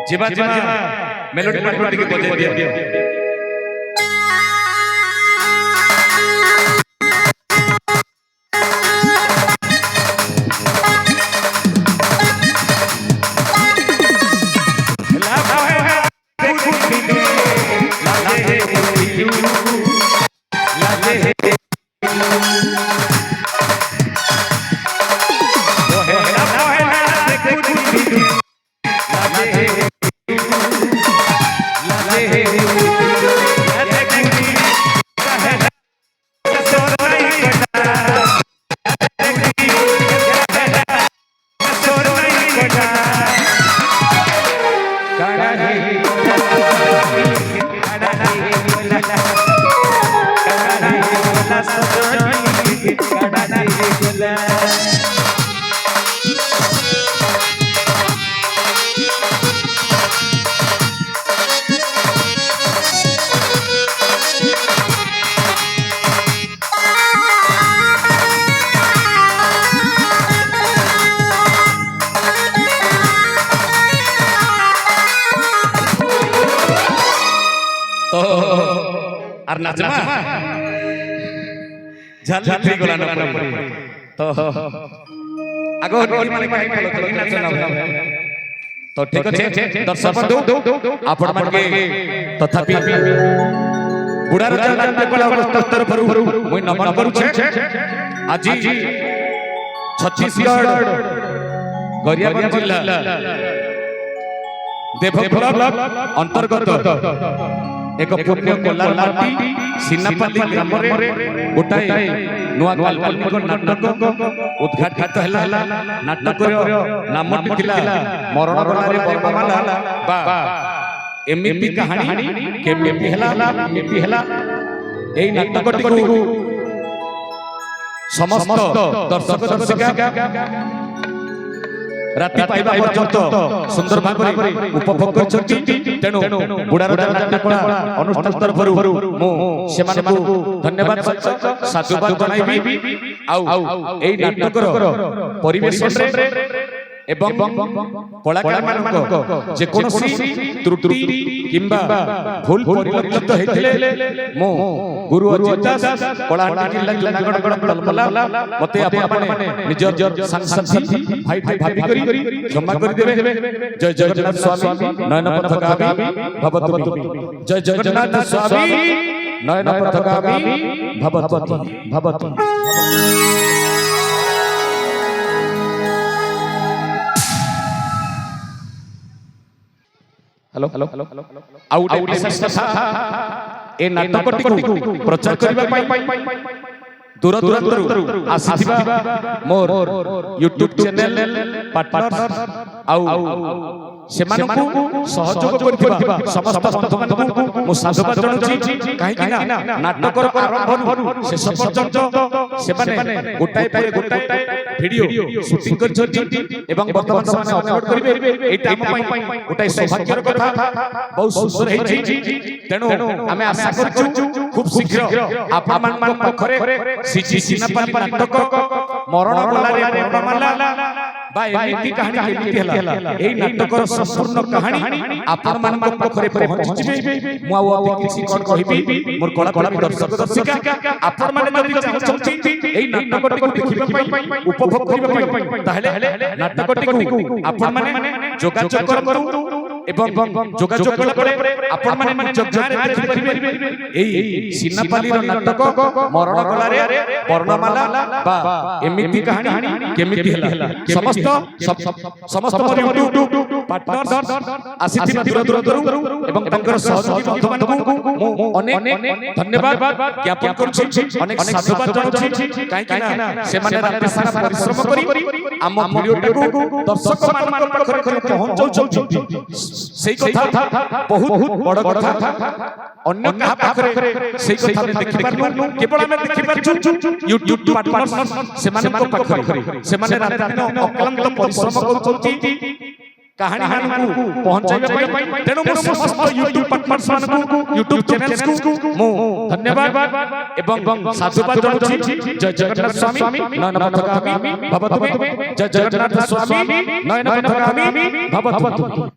जिमा जिमा melody part के बजे दियो तो और नाचमा झल फ्री गोला न पड़ी तो आगो माने काई खेलो तो नाच न तो ठीक अछि दर्शक बंधु आपण मन के तथापि बुढ़ा राजा नाट्य कला स्तर पर मुई नमन करू छे आज छत्तीसगढ़ गरियाबंद जिला देवपुर ब्लॉक अंतर्गत एक पुण्य कोलारमाटी सिनापाली ग्राम रे गोटाए नुआ काल्पनिक नाटक उद्घाटित हला नाटक नाम थिला मरण गलारे बरमाला बा एमपी कहानी केमपी हला एई नाटकटी को समस्त दर्शक दर्शिका राति पाइबा पर्यंत सुंदर भाबरे उपभोग करछथि तेनु बुढ़ा राजा नाट्य कला अनुष्ठान स्तर पर मो सेमानकु धन्यवाद साधुवाद जणाइबी आउ एई नाटकर परिवेश रे एवं कलाकार मानक जे कोनोसी त्रुटि किंबा भूल परिलक्षित हेथिले मो गुरु अजित कलाहांडी जिला नागड़गड़ तलमला मते आपण माने निजर संसाथी भाई भाभी करी क्षमा करि देबे जय जगन्नाथ स्वामी नयन पथगामी भवतु जय जगन्नाथ स्वामी नयन पथगामी भवतु हेलो आउट विशेष कथा ए नाटकटी प्रचार करबा पई दूर दूर आसीथिबा मोर YouTube चैनल पार्टनर आउ सेमानकु सहयोग करथिबा समस्त बंधु मानकु मो साधुवाद जणाउछि काहे कि ना नाटकर आरंभ शेष पर्यंत सेमाने गोटाए पाए गोटाए वीडियो शूटिंग करछथि एवं वर्तमान समय अपलोड करिवे एटा हम पई गोटाए सौभाग्यर कथा बहुत सुंदर हेछि तेनु आमे आशा करछु खूब शीघ्र आपन मान पखरे सीजी सिनापाली नाटक मरण गलारे बरमाला बा एमिति कहानी केमिति हला एई नाटकर संपूर्ण कहानी आपन मान पखरे पहुंच जिबे मु आ किछि कोन कहिबी मोर कला दर्शक दर्शिका आपन माने जदि चाहछथि एई नाटकटी को देखिबा पई उपभोग करिबा पई ताहेले नाटकटी को आपन माने जोगाजोग करतु एवं जोगाजोग कला परे आपन माने जगजारे देखि परिबे एई सिनापाली रो नाटक मरण गलारे वर्णमाला बा एमिति कहानी केमिति हला समस्त मोर YouTube पार्टनर्स आसीथिबा दूर दूर एवं तंकर सहयोगी बंधु मानकु मो अनेक धन्यवाद ज्ञापन करछि अनेक साधुवाद जणाउछि काहे कि ना से माने राति सारा परिश्रम करी आम वीडियोटाकू दर्शक मानक पाखरे पहुंचाउछि सेई कथा बहुत बड़ कथा अन्य कहा पाखरे सेई कथा देखि पारनु केवल हम देखि पारछु YouTube पार्टनर्स से माने पाखरे से माने राति अक्लांत परिश्रम करछथि कहानी मानकु पहुंचाइबा पई तेनु मो समस्त YouTube पार्टनर्स मानकु YouTube चैनल्स को मो धन्यवाद एवं साधुवाद जणाउछि जय जगन्नाथ स्वामी नयन पथगामी भवतु जय जगन्नाथ स्वामी नयन पथगामी भवतु।